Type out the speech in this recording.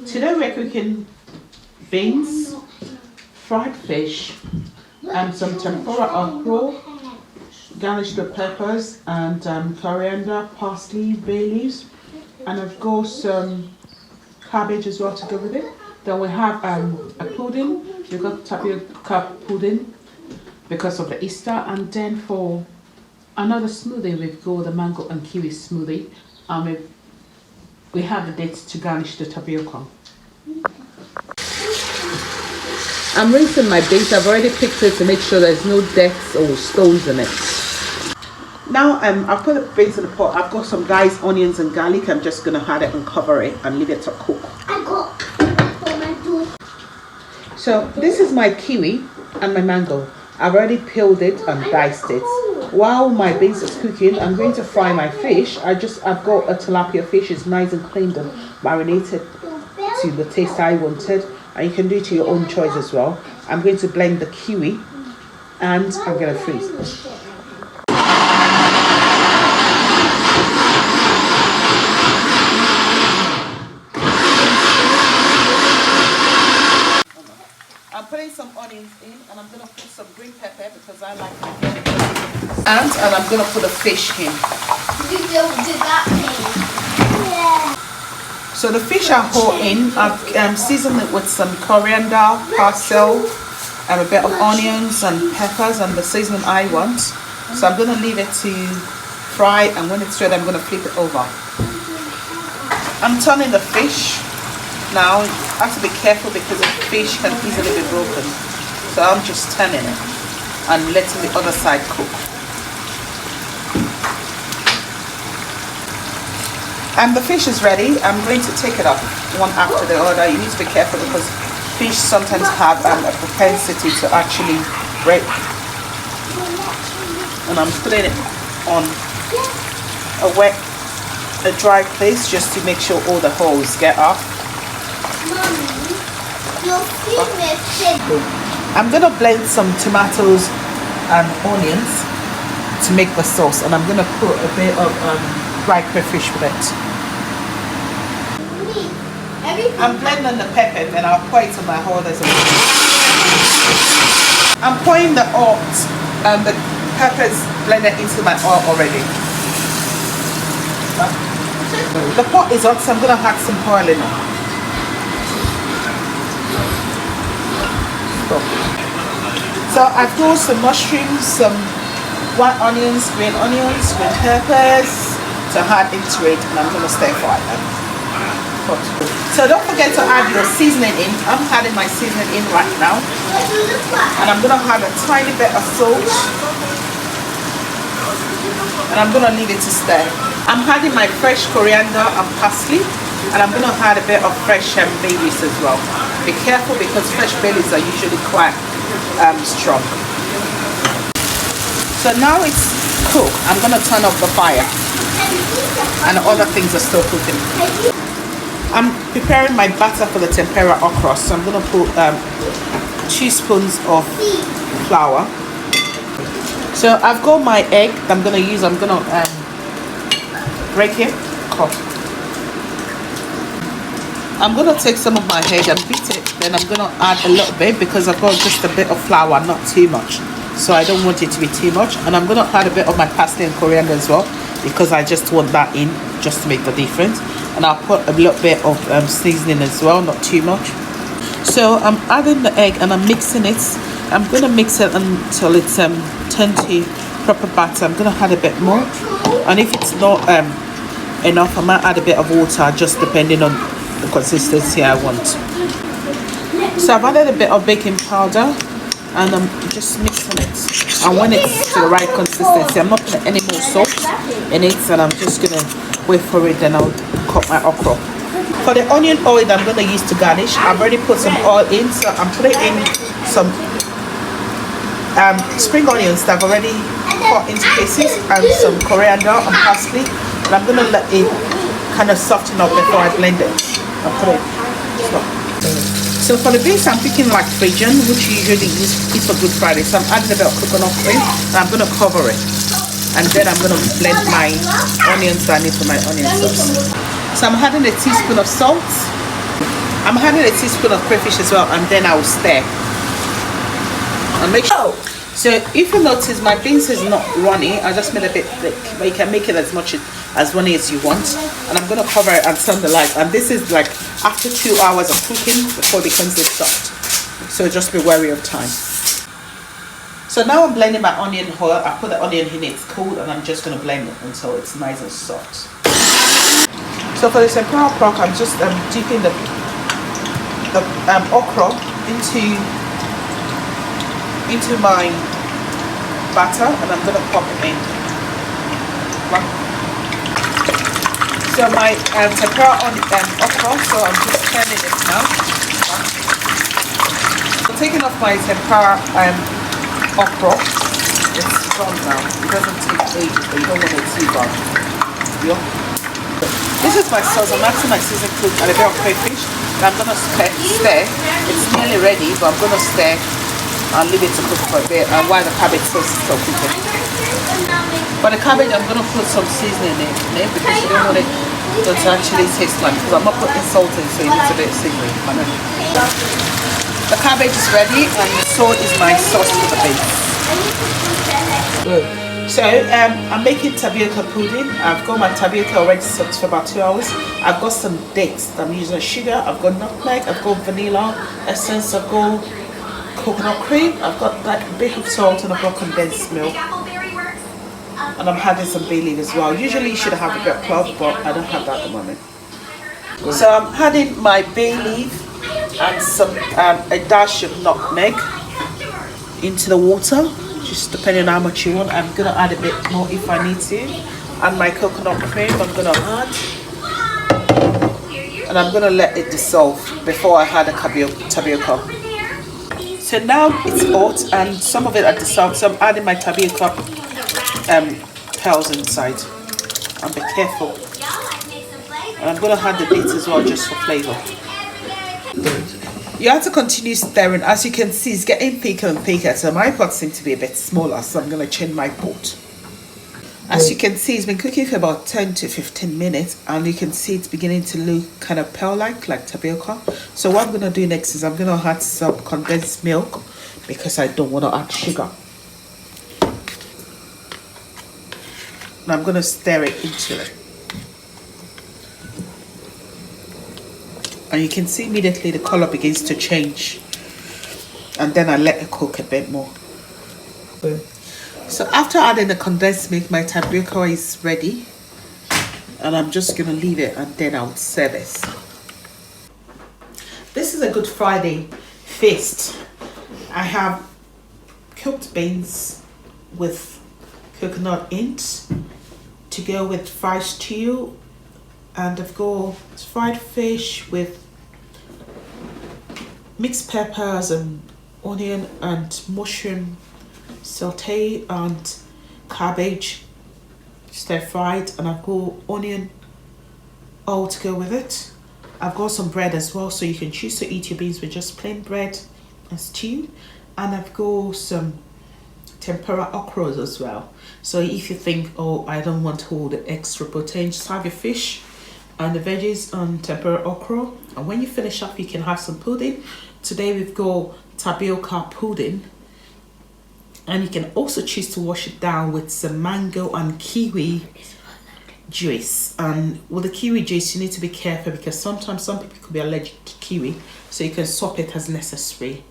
Today we're cooking beans, fried fish, and some tempura okra, garnished with peppers and coriander, parsley, bay leaves, and of course some cabbage as well to go with it. Then we have a pudding. We've got tapioca pudding because of the Easter, and then for another smoothie we've got the mango and kiwi smoothie. We have the dates to garnish the tapioca. I'm rinsing my beans. I've already picked it to make sure there's no dents or stones in it. Now I've put the beans in the pot. I've got some diced onions and garlic. I'm just gonna add it and cover it and leave it to cook. So this is my kiwi and my mango. I've already peeled it and diced it. While my beans is cooking, I'm going to fry my fish. I've got a tilapia fish. It's nice and cleaned and marinated to the taste I wanted, and you can do it to your own choice as well. I'm going to blend the kiwi and I'm going to freeze. I'm putting some onions in, and I'm going to put some green pepper because I like it. And I'm going to put a fish in. Did that thing? Yeah. So the fish I pour in, I've seasoned it with some coriander, parsley, and a bit of onions and peppers and the seasoning I want. So I'm going to leave it to fry, and when it's ready I'm going to flip it over. I'm turning the fish. Now I have to be careful because the fish can easily be broken. So I'm just turning it and letting the other side cook. And the fish is ready. I'm going to take it up one after the other. You need to be careful because fish sometimes have a propensity to actually break. And I'm putting it on a dry place just to make sure all the holes get off. I'm going to blend some tomatoes and onions to make the sauce, and I'm going to put a bit of fried crayfish with it. I'm blending the pepper and I'll pour it to my holders. I'm pouring the oil and the peppers blended into my oil already. The pot is hot, so I'm going to add some oil in it. So I've got some mushrooms, some white onions, green peppers to add into it, and I'm going to stir fry them. So don't forget to add your seasoning in. I'm adding my seasoning in right now, and I'm going to add a tiny bit of salt, and I'm going to leave it to stir. I'm adding my fresh coriander and parsley, and I'm going to add a bit of fresh bay leaves as well. Be careful because fresh bay leaves are usually quite strong. So now it's cooked. I'm going to turn off the fire, and the other things are still cooking. I'm preparing my batter for the tempura okra, so I'm going to put 2 spoons of flour. So I've got my egg that I'm going to use. I'm going to break it, cut. I'm going to take some of my egg and beat it. Then I'm going to add a little bit because I've got just a bit of flour, not too much. So I don't want it to be too much. And I'm going to add a bit of my parsley and coriander as well because I just want that in just to make the difference. And I'll put a little bit of seasoning as well, not too much. So I'm adding the egg and I'm mixing it. I'm going to mix it until it's turned to proper batter. I'm going to add a bit more. And if it's not enough, I might add a bit of water just depending on the consistency I want. So I've added a bit of baking powder and I'm just mixing it, and when it's to the right consistency, I'm not putting any more salt in it, and I'm just gonna wait for it, then I'll cut my okra. For the onion oil that I'm gonna use to garnish, I've already put some oil in, so I'm putting in some spring onions that I've already cut into pieces, and some coriander and parsley, and I'm gonna let it kind of soften up before I blend it. I'll put it. So for the beans, I'm picking like Fijian, which you usually use for Good Friday. So I'm adding a bit of coconut cream, and I'm going to cover it. And then I'm going to blend my onions that I need for my onion sauce. So I'm adding a teaspoon of salt, I'm adding a teaspoon of crayfish as well, and then I'll stir. And make sure. So if you notice my beans is not runny, I just made a bit thick, but you can make it as much as runny as you want. And I'm gonna cover it and turn the light. And this is like after 2 hours of cooking before it becomes soft. So just be wary of time. So now I'm blending my onion oil. I put the onion in, it's cold, and I'm just gonna blend it until it's nice and soft. So for the tempura pork, I'm just dipping the okra into my batter, and I'm gonna pop it in. So my tempura on okra, so I'm just turning it now. So taking off my tempura okra, it's done now. It doesn't take ages, but you don't want it too done. Yeah. This is my sauce. I'm adding my seasoned fruit and a bit of crayfish. And I'm gonna stir. It's nearly ready, but I'm gonna stir and leave it to cook for a bit, and while the cabbage sauce is still cooking. For the cabbage, I'm going to put some seasoning in it because you don't want it to actually taste like, because I'm not putting salt in, so it needs a bit savory. The cabbage is ready, and so is my sauce for the base. Good. So I'm making tapioca pudding. I've got my tapioca already soaked for about 2 hours. I've got some dates. I'm using sugar. I've got nutmeg. I've got vanilla essence. I've got coconut cream, I've got like a bit of salt, and I've got condensed milk, and I'm adding some bay leaf as well. Usually you should have a bit of clove, but I don't have that at the moment. So I'm adding my bay leaf and some a dash of nutmeg into the water, just depending on how much you want. I'm gonna add a bit more if I need to, and my coconut cream I'm gonna add, and I'm gonna let it dissolve before I add the tapioca. So now it's hot, and some of it are dissolved, so I'm adding my tapioca pearls inside. And be careful. And I'm going to add the dates as well, just for flavor. You have to continue stirring. As you can see, it's getting thicker and thicker, so my pot seems to be a bit smaller, so I'm going to change my pot. As you can see, it's been cooking for about 10 to 15 minutes, and you can see it's beginning to look kind of pearl-like, like tapioca. So what I'm going to do next is I'm going to add some condensed milk, because I don't want to add sugar. And I'm going to stir it into it. And you can see immediately the color begins to change. And then I let it cook a bit more. So after adding the condensed milk, my tapioca is ready, and I'm just gonna leave it, and then I'll serve it. This is a Good Friday feast. I have cooked beans with coconut int to go with fried stew, and I've got fried fish with mixed peppers and onion and mushroom saute and cabbage stir fried, and I've got onion all to go with it. I've got some bread as well, so you can choose to eat your beans with just plain bread and stew, and I've got some tempura okras as well. So if you think, oh, I don't want all the extra protein, just have your fish and the veggies on tempura okra, and when you finish up you can have some pudding. Today we've got tapioca pudding, and you can also choose to wash it down with some mango and kiwi juice. And with the kiwi juice you need to be careful, because sometimes some people could be allergic to kiwi, so you can swap it as necessary.